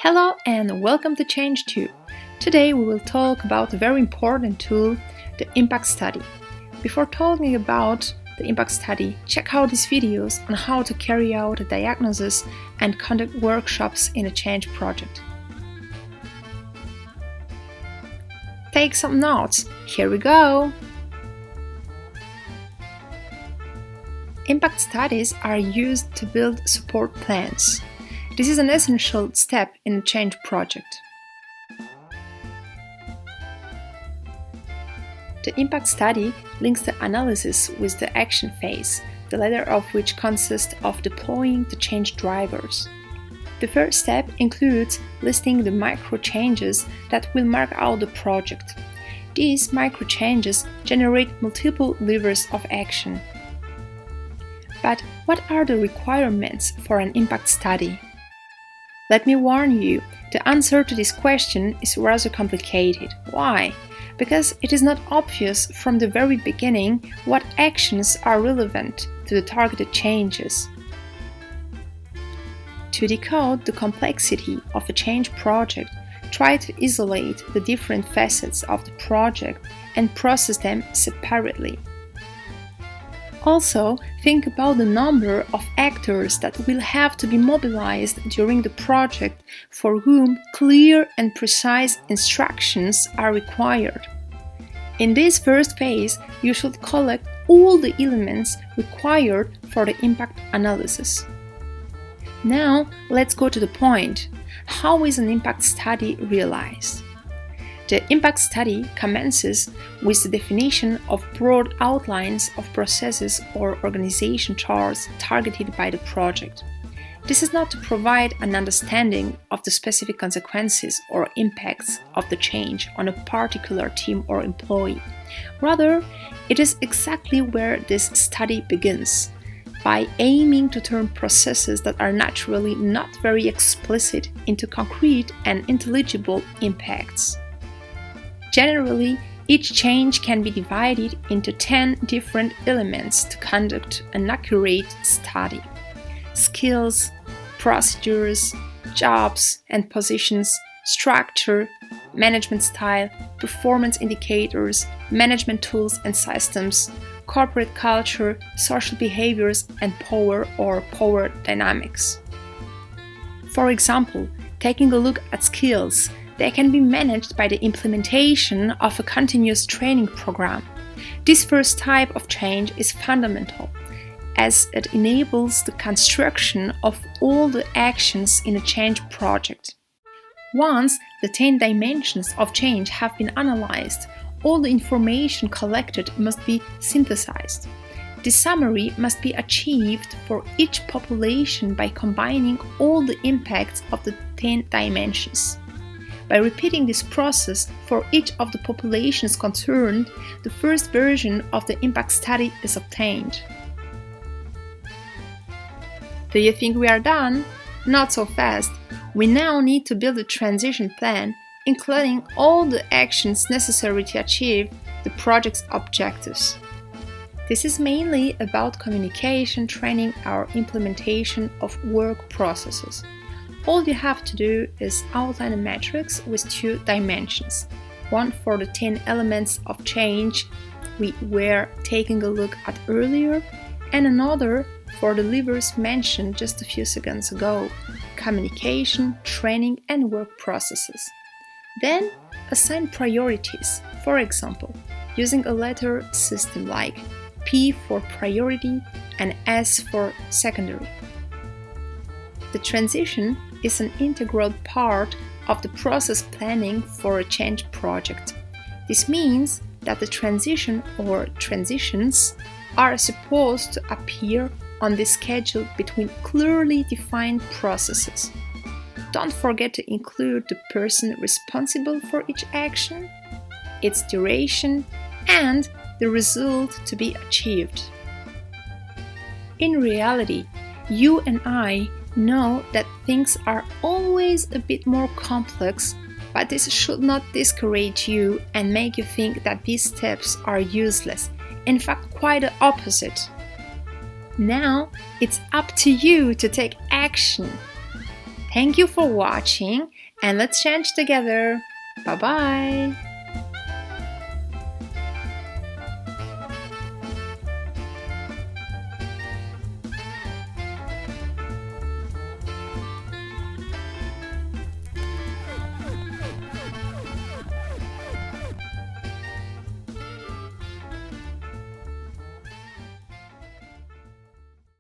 Hello and welcome to ChangeTube. Today we will talk about a very important tool, the impact study. Before talking about the impact study, check out these videos on how to carry out a diagnosis and conduct workshops in a change project. Take some notes, here we go! Impact studies are used to build support plans. This is an essential step in a change project. The impact study links the analysis with the action phase, the latter of which consists of deploying the change drivers. The first step includes listing the micro changes that will mark out the project. These micro changes generate multiple levers of action. But what are the requirements for an impact study? Let me warn you, the answer to this question is rather complicated. Why? Because it is not obvious from the very beginning what actions are relevant to the targeted changes. To decode the complexity of a change project, try to isolate the different facets of the project and process them separately. Also, think about the number of actors that will have to be mobilized during the project for whom clear and precise instructions are required. In this first phase, you should collect all the elements required for the impact analysis. Now, let's go to the point. How is an impact study realized? The impact study commences with the definition of broad outlines of processes or organization charts targeted by the project. This is not to provide an understanding of the specific consequences or impacts of the change on a particular team or employee. Rather, it is exactly where this study begins, by aiming to turn processes that are naturally not very explicit into concrete and intelligible impacts. Generally, each change can be divided into 10 different elements to conduct an accurate study. Skills, procedures, jobs and positions, structure, management style, performance indicators, management tools and systems, corporate culture, social behaviors, and power or power dynamics. For example, taking a look at skills, they can be managed by the implementation of a continuous training program. This first type of change is fundamental, as it enables the construction of all the actions in a change project. Once the 10 dimensions of change have been analyzed, all the information collected must be synthesized. This summary must be achieved for each population by combining all the impacts of the 10 dimensions. By repeating this process for each of the populations concerned, the first version of the impact study is obtained. Do you think we are done? Not so fast. We now need to build a transition plan, including all the actions necessary to achieve the project's objectives. This is mainly about communication, training, or implementation of work processes. All you have to do is outline a matrix with 2 dimensions, one for the 10 elements of change we were taking a look at earlier, and another for the levers mentioned just a few seconds ago, communication, training, and work processes. Then assign priorities, for example, using a letter system like P for priority and S for secondary. The transition is an integral part of the process planning for a change project. This means that the transition or transitions are supposed to appear on the schedule between clearly defined processes. Don't forget to include the person responsible for each action, its duration, and the result to be achieved. In reality, you and I know that things are always a bit more complex, but this should not discourage you and make you think that these steps are useless. In fact, quite the opposite. Now, it's up to you to take action. Thank you for watching and let's change together. Bye bye!